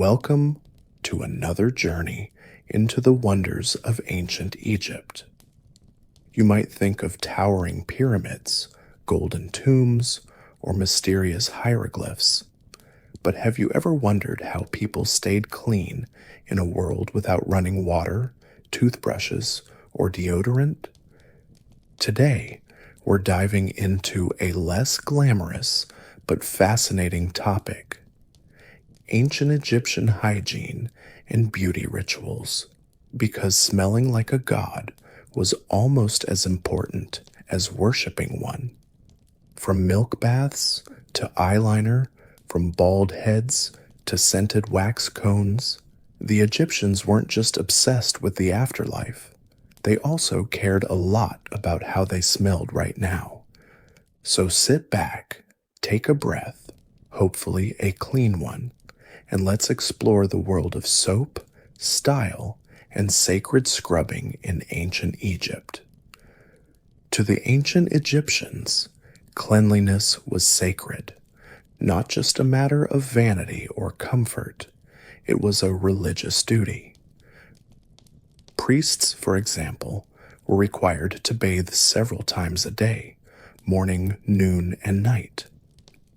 Welcome to another journey into the wonders of ancient Egypt. You might think of towering pyramids, golden tombs, or mysterious hieroglyphs, but have you ever wondered how people stayed clean in a world without running water, toothbrushes, or deodorant? Today, we're diving into a less glamorous but fascinating topic: ancient Egyptian hygiene and beauty rituals, because smelling like a god was almost as important as worshiping one. From milk baths to eyeliner, from bald heads to scented wax cones, the Egyptians weren't just obsessed with the afterlife. They also cared a lot about how they smelled right now. So sit back, take a breath, hopefully a clean one, and let's explore the world of soap, style, and sacred scrubbing in ancient Egypt. To the ancient Egyptians, cleanliness was sacred, not just a matter of vanity or comfort. It was a religious duty. Priests, for example, were required to bathe several times a day, morning, noon, and night.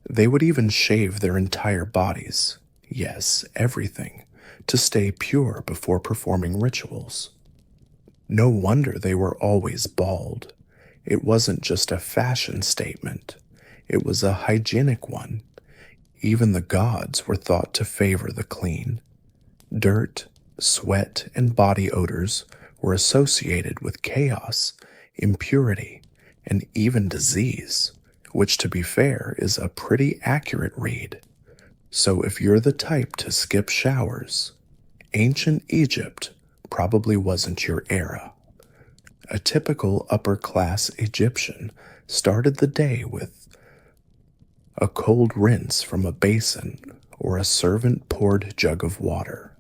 They would even shave their entire bodies, yes, everything, to stay pure before performing rituals. No wonder they were always bald. It wasn't just a fashion statement, it was a hygienic one. Even the gods were thought to favor the clean. Dirt, sweat, and body odors were associated with chaos, impurity, and even disease, which, to be fair, is a pretty accurate read. So if you're the type to skip showers, ancient Egypt probably wasn't your era. A typical upper-class Egyptian started the day with a cold rinse from a basin or a servant-poured jug of water.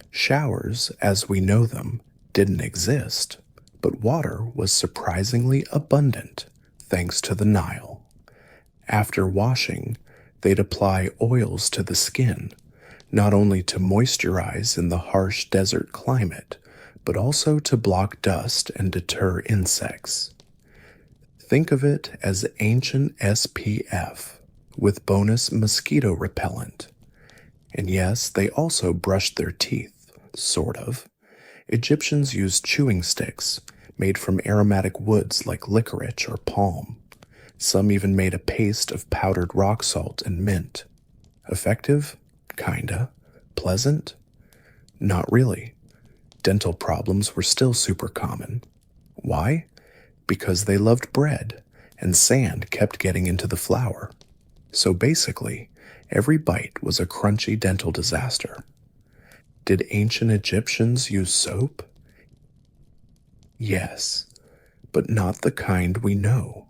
Showers, as we know them, didn't exist, but water was surprisingly abundant thanks to the Nile. After washing, they'd apply oils to the skin, not only to moisturize in the harsh desert climate, but also to block dust and deter insects. Think of it as ancient SPF with bonus mosquito repellent. And yes, they also brushed their teeth, sort of. Egyptians used chewing sticks made from aromatic woods like licorice or palm. Some even made a paste of powdered rock salt and mint. Effective? Kinda. Pleasant? Not really. Dental problems were still super common. Why? Because they loved bread, and sand kept getting into the flour. So basically, every bite was a crunchy dental disaster. Did ancient Egyptians use soap? Yes, but not the kind we know.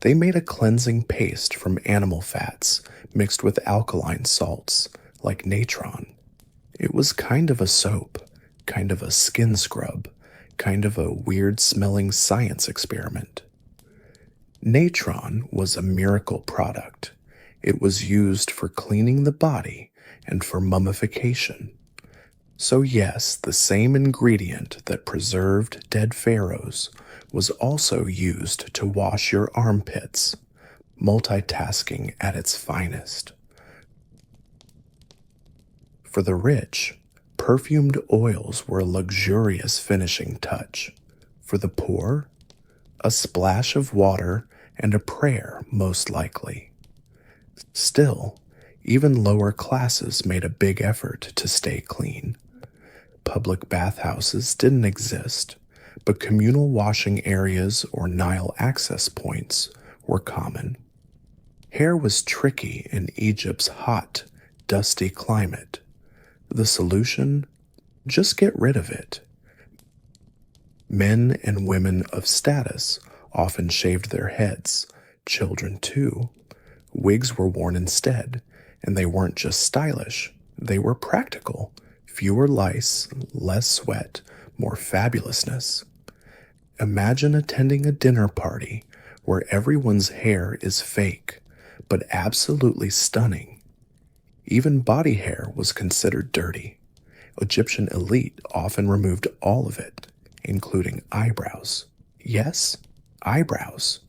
They made a cleansing paste from animal fats mixed with alkaline salts, like natron. It was kind of a soap, kind of a skin scrub, kind of a weird-smelling science experiment. Natron was a miracle product. It was used for cleaning the body and for mummification. So yes, the same ingredient that preserved dead pharaohs was also used to wash your armpits, multitasking at its finest. For the rich, perfumed oils were a luxurious finishing touch. For the poor, a splash of water and a prayer, most likely. Still, even lower classes made a big effort to stay clean. Public bathhouses didn't exist, but communal washing areas or Nile access points were common. Hair was tricky in Egypt's hot, dusty climate. The solution? Just get rid of it. Men and women of status often shaved their heads, children too. Wigs were worn instead, and they weren't just stylish, they were practical. Fewer lice, less sweat, more fabulousness. Imagine attending a dinner party where everyone's hair is fake, but absolutely stunning. Even body hair was considered dirty. Egyptian elite often removed all of it, including eyebrows. Yes, eyebrows.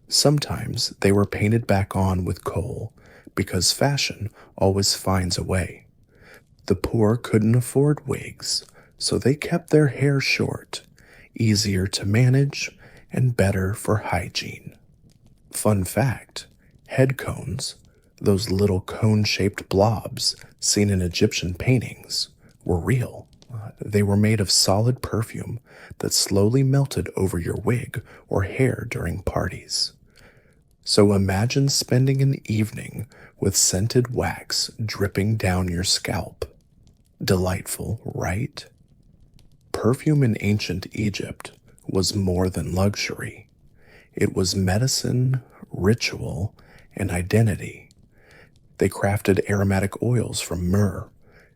Sometimes they were painted back on with kohl because fashion always finds a way. The poor couldn't afford wigs, so they kept their hair short, easier to manage, and better for hygiene. Fun fact, head cones, those little cone-shaped blobs seen in Egyptian paintings, were real. They were made of solid perfume that slowly melted over your wig or hair during parties. So imagine spending an evening with scented wax dripping down your scalp. Delightful, right? Perfume in ancient Egypt was more than luxury. It was medicine, ritual, and identity. They crafted aromatic oils from myrrh,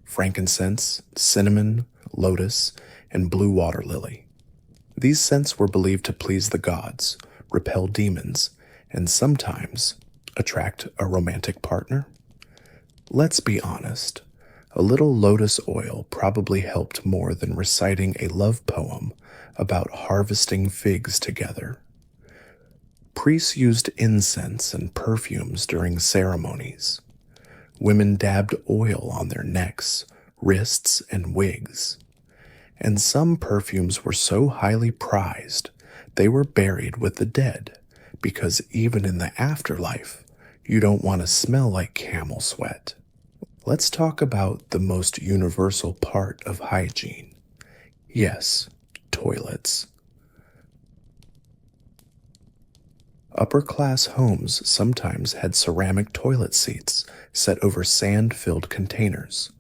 frankincense, cinnamon, lotus, and blue water lily. These scents were believed to please the gods, repel demons, and sometimes attract a romantic partner. Let's be honest, a little lotus oil probably helped more than reciting a love poem about harvesting figs together. Priests used incense and perfumes during ceremonies. Women dabbed oil on their necks, wrists, and wigs. And some perfumes were so highly prized, they were buried with the dead, because even in the afterlife, you don't want to smell like camel sweat. Let's talk about the most universal part of hygiene. Yes, toilets. Upper-class homes sometimes had ceramic toilet seats set over sand-filled containers.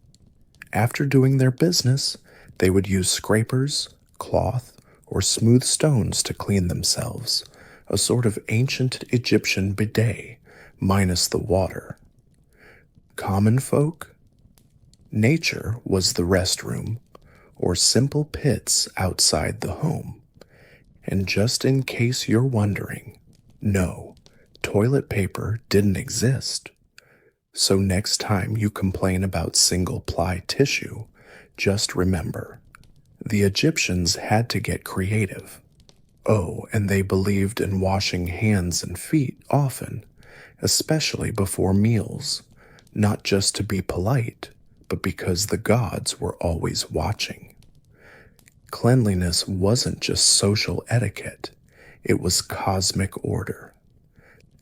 After doing their business, they would use scrapers, cloth, or smooth stones to clean themselves, a sort of ancient Egyptian bidet, minus the water. Common folk? Nature was the restroom, or simple pits outside the home. And just in case you're wondering, no, toilet paper didn't exist. So next time you complain about single-ply tissue, just remember, the Egyptians had to get creative. Oh, and they believed in washing hands and feet often, especially before meals, not just to be polite, but because the gods were always watching. Cleanliness wasn't just social etiquette, it was cosmic order.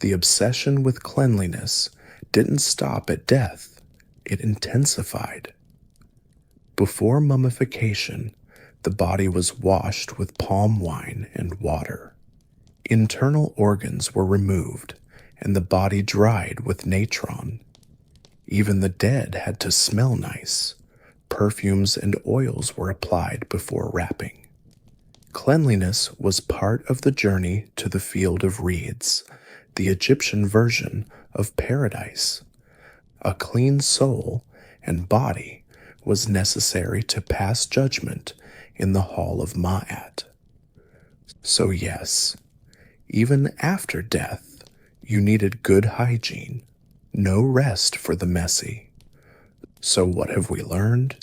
The obsession with cleanliness didn't stop at death, it intensified. Before mummification, the body was washed with palm wine and water. Internal organs were removed, and the body dried with natron. Even the dead had to smell nice. Perfumes and oils were applied before wrapping. Cleanliness was part of the journey to the field of reeds, the Egyptian version of paradise. A clean soul and body was necessary to pass judgment in the hall of Ma'at. So yes, even after death, you needed good hygiene, no rest for the messy. So what have we learned?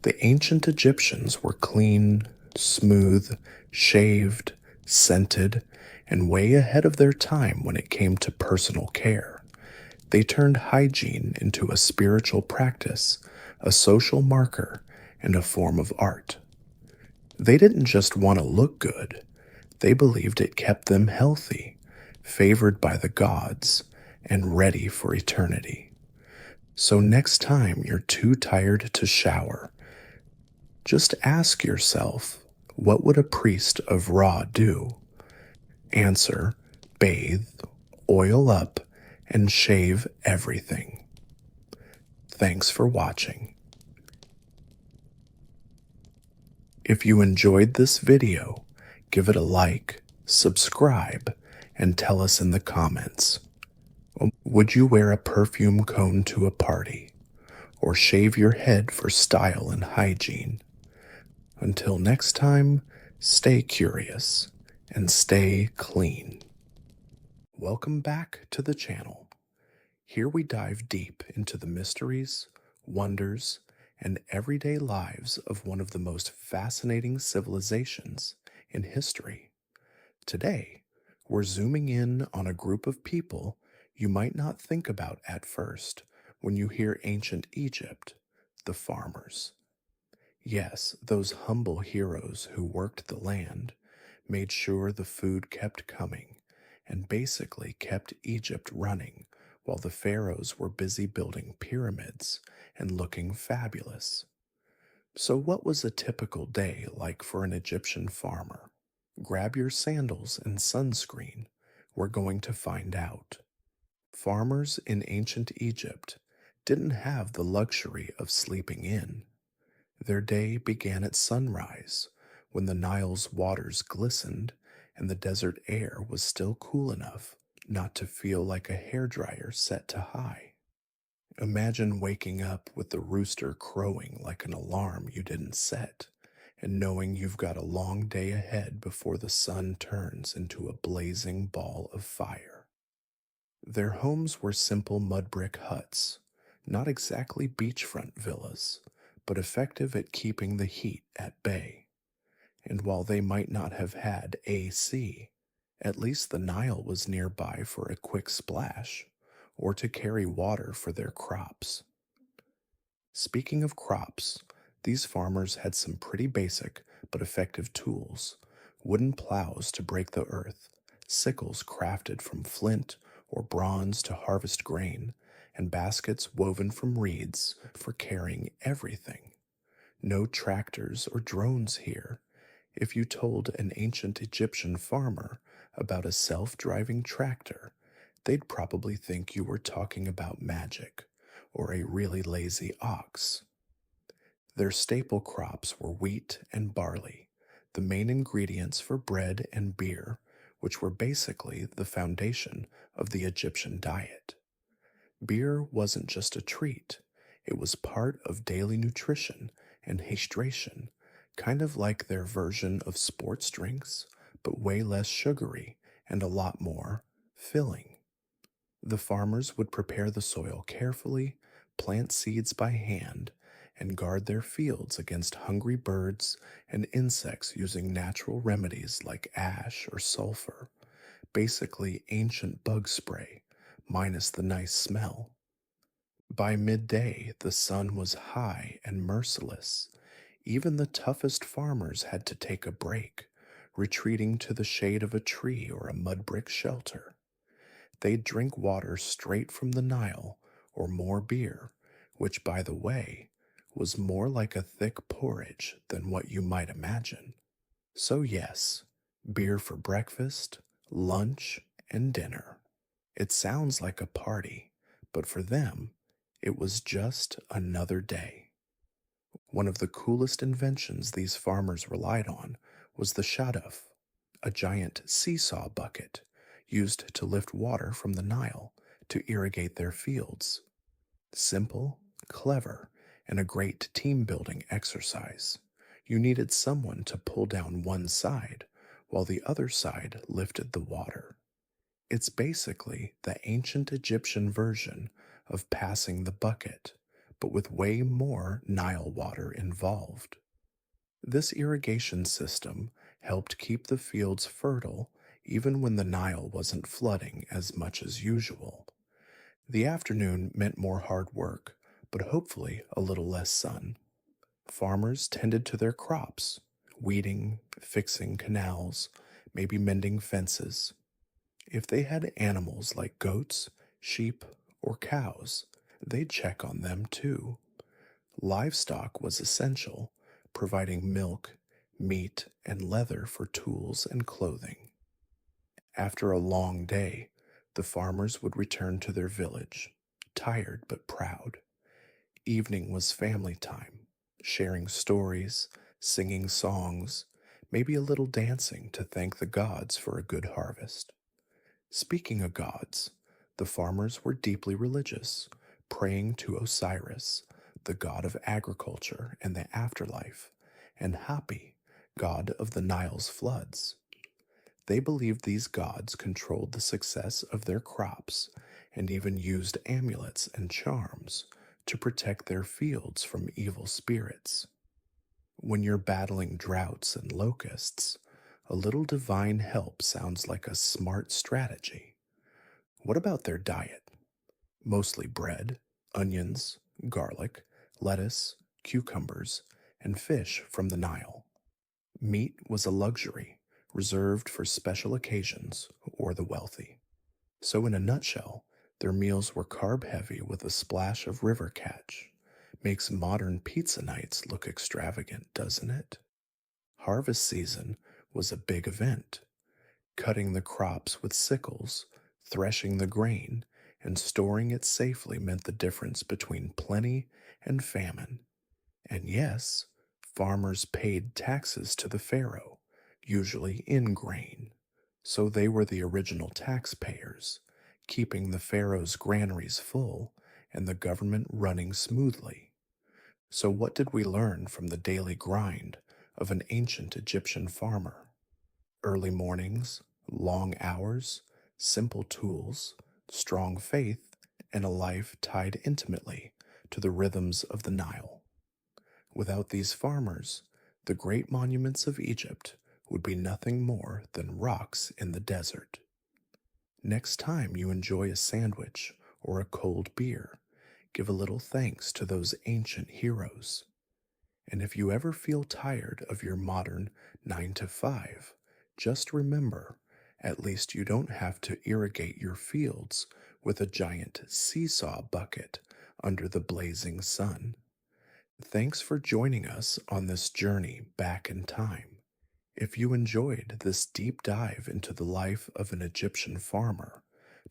The ancient Egyptians were clean, smooth, shaved, scented, and way ahead of their time when it came to personal care. They turned hygiene into a spiritual practice, a social marker, and a form of art. They didn't just want to look good, they believed it kept them healthy, favored by the gods, and ready for eternity. So next time you're too tired to shower, just ask yourself, what would a priest of Ra do? Answer, bathe, oil up, and shave everything. Thanks for watching. If you enjoyed this video, give it a like, subscribe, and tell us in the comments. Would you wear a perfume cone to a party, or shave your head for style and hygiene? Until next time, stay curious and stay clean. Welcome back to the channel. Here we dive deep into the mysteries, wonders, and everyday lives of one of the most fascinating civilizations in history. Today, we're zooming in on a group of people you might not think about at first when you hear ancient Egypt, the farmers. Yes, those humble heroes who worked the land, made sure the food kept coming, and basically kept Egypt running while the pharaohs were busy building pyramids and looking fabulous. So, what was a typical day like for an Egyptian farmer? Grab your sandals and sunscreen. We're going to find out. Farmers in ancient Egypt didn't have the luxury of sleeping in. Their day began at sunrise, when the Nile's waters glistened and the desert air was still cool enough not to feel like a hairdryer set to high. Imagine waking up with the rooster crowing like an alarm you didn't set, and knowing you've got a long day ahead before the sun turns into a blazing ball of fire. Their homes were simple mud brick huts, not exactly beachfront villas, but effective at keeping the heat at bay. And while they might not have had AC, at least the Nile was nearby for a quick splash or to carry water for their crops. Speaking of crops, these farmers had some pretty basic but effective tools: wooden plows to break the earth, sickles crafted from flint or bronze to harvest grain, and baskets woven from reeds for carrying everything. No tractors or drones here. If you told an ancient Egyptian farmer about a self-driving tractor, they'd probably think you were talking about magic or a really lazy ox. Their staple crops were wheat and barley, the main ingredients for bread and beer, which were basically the foundation of the Egyptian diet. Beer wasn't just a treat, it was part of daily nutrition and hydration, kind of like their version of sports drinks, but way less sugary and a lot more filling. The farmers would prepare the soil carefully, plant seeds by hand, and guard their fields against hungry birds and insects using natural remedies like ash or sulfur, basically ancient bug spray, minus the nice smell. By midday, the sun was high and merciless. Even the toughest farmers had to take a break, retreating to the shade of a tree or a mud brick shelter. They'd drink water straight from the Nile or more beer, which, by the way, was more like a thick porridge than what you might imagine. So, yes, beer for breakfast, lunch, and dinner. It sounds like a party, but for them, it was just another day. One of the coolest inventions these farmers relied on was the shaduf, a giant seesaw bucket used to lift water from the Nile to irrigate their fields. Simple, clever, and a great team building exercise. You needed someone to pull down one side while the other side lifted the water. It's basically the ancient Egyptian version of passing the bucket, but with way more Nile water involved. This irrigation system helped keep the fields fertile even when the Nile wasn't flooding as much as usual. The afternoon meant more hard work, but hopefully a little less sun. Farmers tended to their crops, weeding, fixing canals, maybe mending fences. If they had animals like goats, sheep, or cows, they'd check on them too. Livestock was essential, providing milk, meat, and leather for tools and clothing. After a long day, the farmers would return to their village, tired but proud. Evening was family time, sharing stories, singing songs, maybe a little dancing to thank the gods for a good harvest. Speaking of gods, the farmers were deeply religious, praying to Osiris, the god of agriculture and the afterlife, and Hapi, god of the Nile's floods. They believed these gods controlled the success of their crops and even used amulets and charms to protect their fields from evil spirits. When you're battling droughts and locusts, a little divine help sounds like a smart strategy. What about their diet? Mostly bread, onions, garlic, lettuce, cucumbers, and fish from the Nile. Meat was a luxury reserved for special occasions or the wealthy. So, in a nutshell, their meals were carb heavy with a splash of river catch. Makes modern pizza nights look extravagant, doesn't it? Harvest season was a big event. Cutting the crops with sickles, threshing the grain, and storing it safely meant the difference between plenty and famine. And yes, farmers paid taxes to the Pharaoh, usually in grain. So they were the original taxpayers, keeping the Pharaoh's granaries full and the government running smoothly. So, what did we learn from the daily grind of an ancient Egyptian farmer? Early mornings, long hours, simple tools, strong faith, and a life tied intimately to the rhythms of the Nile. Without these farmers, the great monuments of Egypt would be nothing more than rocks in the desert. Next time you enjoy a sandwich or a cold beer, give a little thanks to those ancient heroes. And if you ever feel tired of your modern 9 to 5, just remember, at least you don't have to irrigate your fields with a giant seesaw bucket under the blazing sun. Thanks for joining us on this journey back in time. If you enjoyed this deep dive into the life of an Egyptian farmer,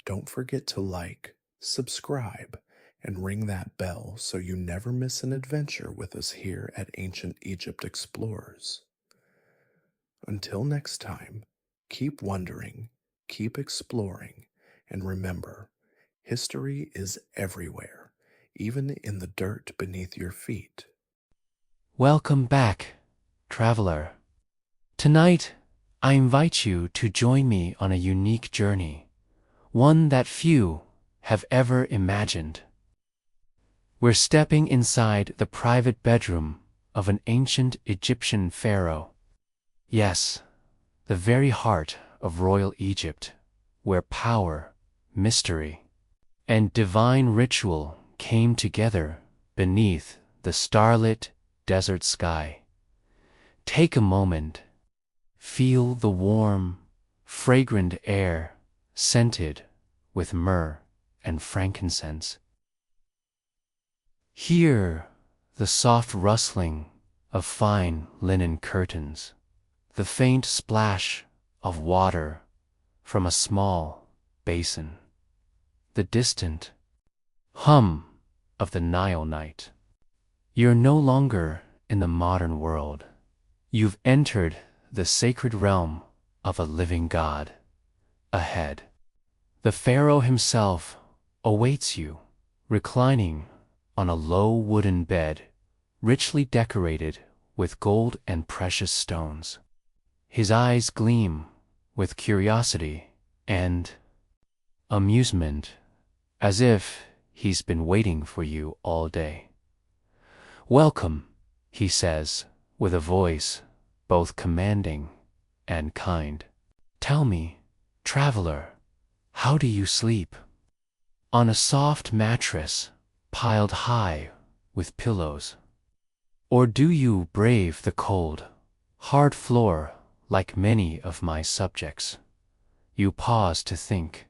don't forget to like, subscribe, and ring that bell so you never miss an adventure with us here at Ancient Egypt Explorers. Until next time, keep wondering, keep exploring, and remember, history is everywhere, even in the dirt beneath your feet. Welcome back, traveler. Tonight, I invite you to join me on a unique journey, one that few have ever imagined. We're stepping inside the private bedroom of an ancient Egyptian pharaoh. Yes, the very heart of royal Egypt, where power, mystery, and divine ritual came together beneath the starlit desert sky. Take a moment. Feel the warm, fragrant air scented with myrrh and frankincense. Hear the soft rustling of fine linen curtains, the faint splash of water from a small basin, the distant hum of the Nile night. You're no longer in the modern world. You've entered the sacred realm of a living God. Ahead, the Pharaoh himself awaits you, reclining on a low wooden bed, richly decorated with gold and precious stones. His eyes gleam with curiosity and amusement, as if he's been waiting for you all day. "Welcome," he says, with a voice both commanding and kind. "Tell me, traveler, how do you sleep? On a soft mattress piled high with pillows? Or do you brave the cold, hard floor like many of my subjects?" You pause to think.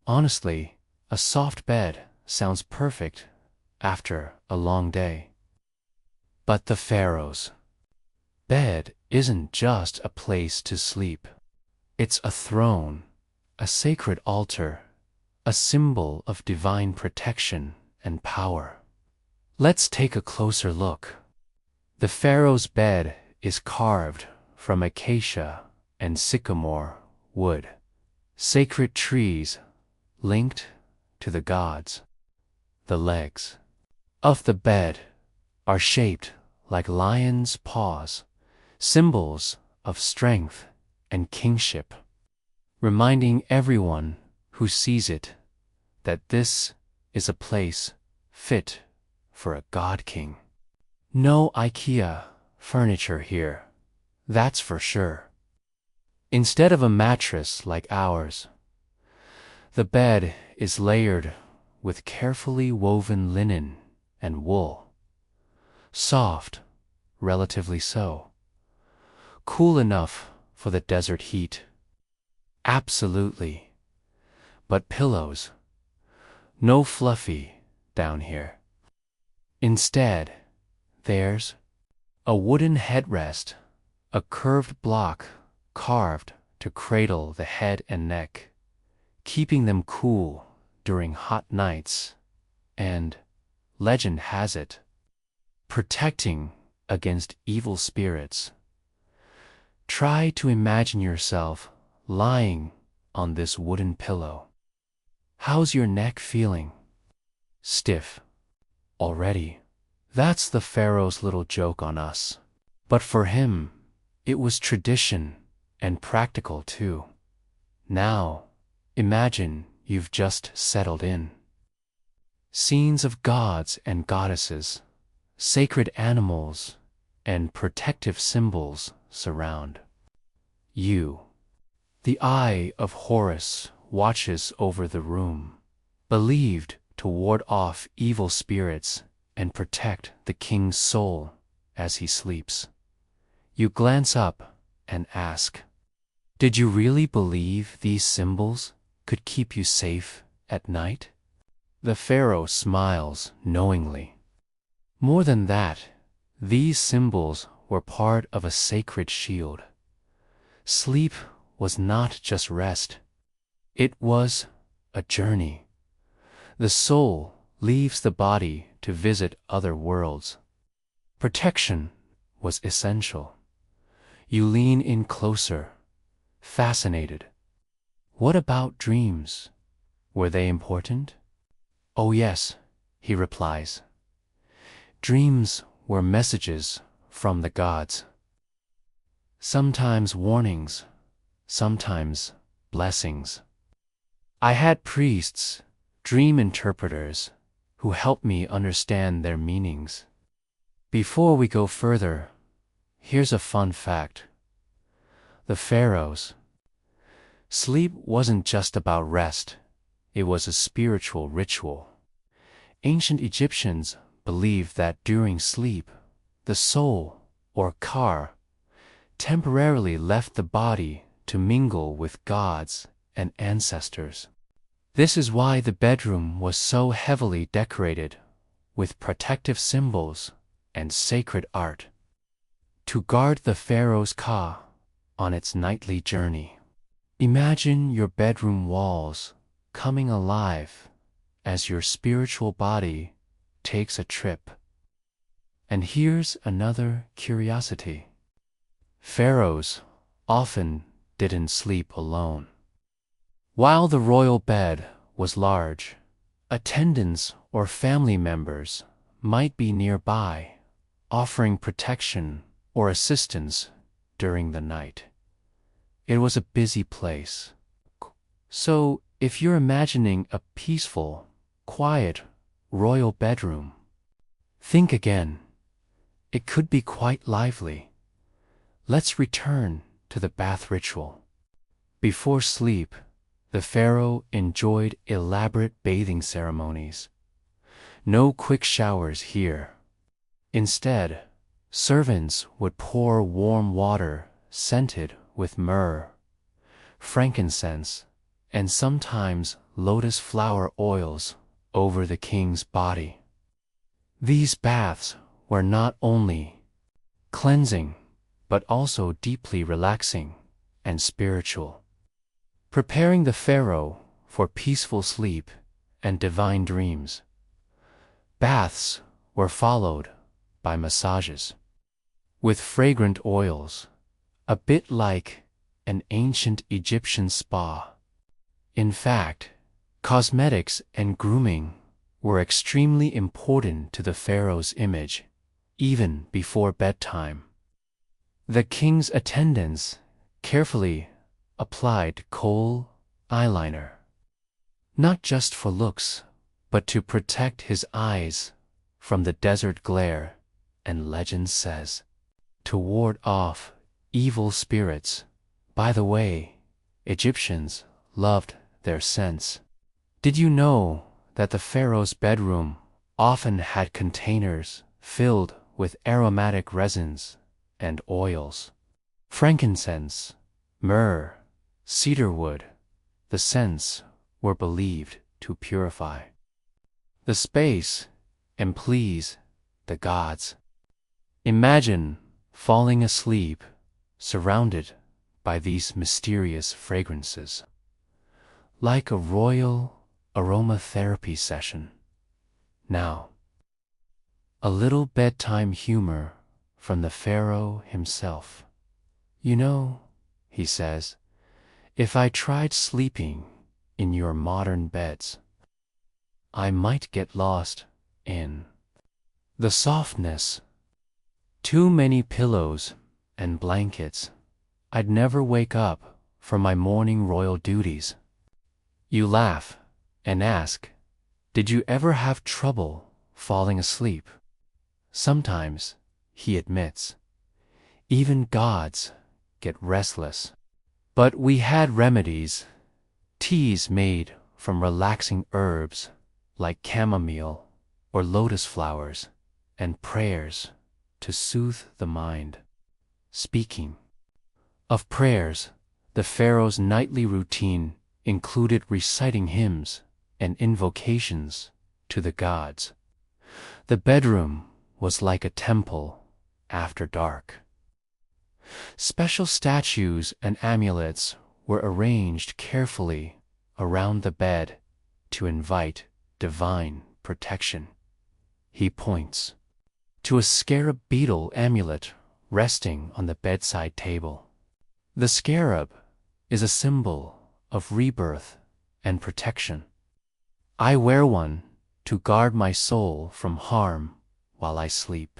Honestly, a soft bed sounds perfect after a long day. But the Pharaoh's bed isn't just a place to sleep. It's a throne, a sacred altar, a symbol of divine protection and power. Let's take a closer look. The Pharaoh's bed is carved from acacia and sycamore wood, sacred trees linked to the gods. The legs of the bed are shaped like lions' paws, symbols of strength and kingship, reminding everyone who sees it that this is a place fit for a god king. No IKEA furniture here, that's for sure. Instead of a mattress like ours, the bed is layered with carefully woven linen and wool. Soft, relatively so. Cool enough for the desert heat. Absolutely. But pillows. No fluffy down here. Instead, there's a wooden headrest, a curved block carved to cradle the head and neck, keeping them cool during hot nights, and, legend has it, protecting against evil spirits. Try to imagine yourself lying on this wooden pillow. How's your neck feeling? Stiff. Already. That's the Pharaoh's little joke on us. But for him, it was tradition and practical too. Now, imagine you've just settled in. Scenes of gods and goddesses, sacred animals, and protective symbols surround you. The eye of Horus watches over the room, believed to ward off evil spirits and protect the king's soul as he sleeps. You glance up and ask, did you really believe these symbols could keep you safe at night? The Pharaoh smiles knowingly. More than that, these symbols were part of a sacred shield. Sleep was not just rest. It was a journey. The soul leaves the body to visit other worlds. Protection was essential. You lean in closer, fascinated. What about dreams? Were they important? Oh yes, he replies. Dreams were messages from the gods. Sometimes warnings, sometimes blessings. I had priests, dream interpreters, who helped me understand their meanings. Before we go further, here's a fun fact. The pharaohs. Sleep wasn't just about rest, it was a spiritual ritual. Ancient Egyptians believed that during sleep, the soul, or Ka, temporarily left the body to mingle with gods and ancestors. This is why the bedroom was so heavily decorated with protective symbols and sacred art, to guard the pharaoh's Ka on its nightly journey. Imagine your bedroom walls coming alive as your spiritual body takes a trip. And here's another curiosity. Pharaohs often didn't sleep alone. While the royal bed was large, attendants or family members might be nearby, offering protection or assistance during the night. It was a busy place. So, if you're imagining a peaceful, quiet, royal bedroom, think again. It could be quite lively. Let's return to the bath ritual. Before sleep, the pharaoh enjoyed elaborate bathing ceremonies. No quick showers here. Instead, servants would pour warm water scented with myrrh, frankincense, and sometimes lotus flower oils over the king's body. These baths were not only cleansing, but also deeply relaxing and spiritual, preparing the pharaoh for peaceful sleep and divine dreams. Baths were followed by massages with fragrant oils, a bit like an ancient Egyptian spa. In fact, cosmetics and grooming were extremely important to the pharaoh's image, even before bedtime. The king's attendants carefully applied kohl eyeliner, not just for looks, but to protect his eyes from the desert glare, and legend says, to ward off evil spirits. By the way, Egyptians loved their scents. Did you know that the pharaoh's bedroom often had containers filled with aromatic resins and oils? Frankincense, myrrh, cedarwood, the scents were believed to purify the space and please the gods. Imagine falling asleep surrounded by these mysterious fragrances, like a royal aromatherapy session. Now, a little bedtime humor from the Pharaoh himself. You know, he says, if I tried sleeping in your modern beds, I might get lost in the softness. Too many pillows and blankets. I'd never wake up from my morning royal duties. You laugh and ask, did you ever have trouble falling asleep? Sometimes, he admits, even gods get restless. But we had remedies, teas made from relaxing herbs like chamomile or lotus flowers, and prayers to soothe the mind. Speaking of prayers, the pharaoh's nightly routine included reciting hymns and invocations to the gods. The bedroom was like a temple after dark. Special statues and amulets were arranged carefully around the bed to invite divine protection. He points to a scarab beetle amulet resting on the bedside table. The scarab is a symbol of rebirth and protection. I wear one to guard my soul from harm while I sleep.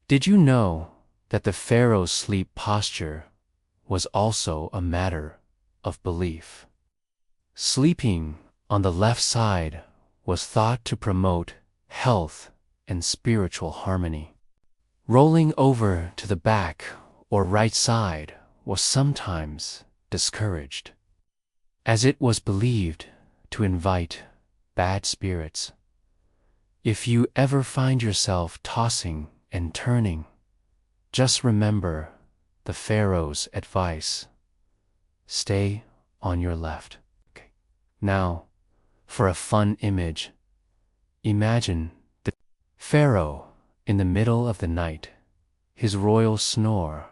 Did you know that the pharaoh's sleep posture was also a matter of belief? Sleeping on the left side was thought to promote health and spiritual harmony. Rolling over to the back or right side was sometimes discouraged, as it was believed to invite bad spirits. If you ever find yourself tossing and turning, just remember the pharaoh's advice. Stay on your left. Okay. Now, for a fun image, imagine the pharaoh in the middle of the night, his royal snore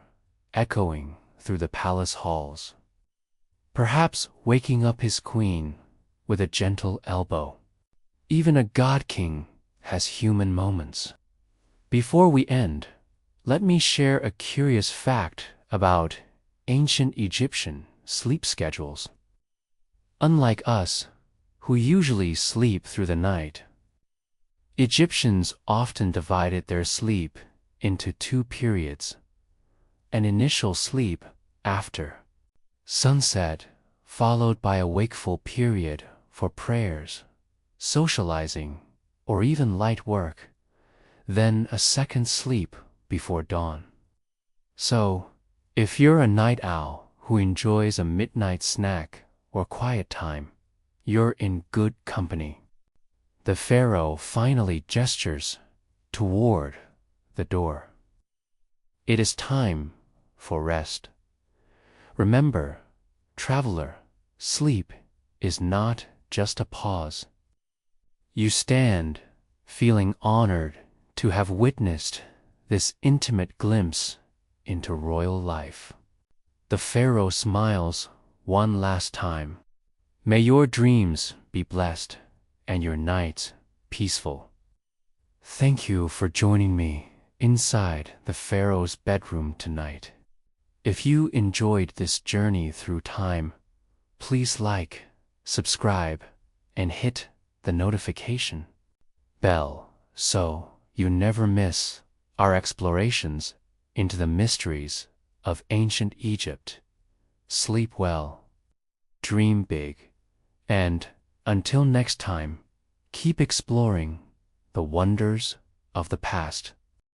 echoing through the palace halls, perhaps waking up his queen with a gentle elbow. Even a god king has human moments. Before we end, let me share a curious fact about ancient Egyptian sleep schedules. Unlike us, who usually sleep through the night, Egyptians often divided their sleep into two periods: an initial sleep after sunset, followed by a wakeful period for prayers, socializing, or even light work, then a second sleep before dawn. So, if you're a night owl who enjoys a midnight snack or quiet time, you're in good company. The pharaoh finally gestures toward the door. It is time for rest. Remember, traveler, sleep is not just a pause. You stand feeling honored to have witnessed this intimate glimpse into royal life. The pharaoh smiles one last time. May your dreams be blessed and your nights peaceful. Thank you for joining me inside the pharaoh's bedroom tonight. If you enjoyed this journey through time, please like, subscribe, and hit the notification bell so you never miss our explorations into the mysteries of ancient Egypt. Sleep well, dream big, and, until next time, keep exploring the wonders of the past.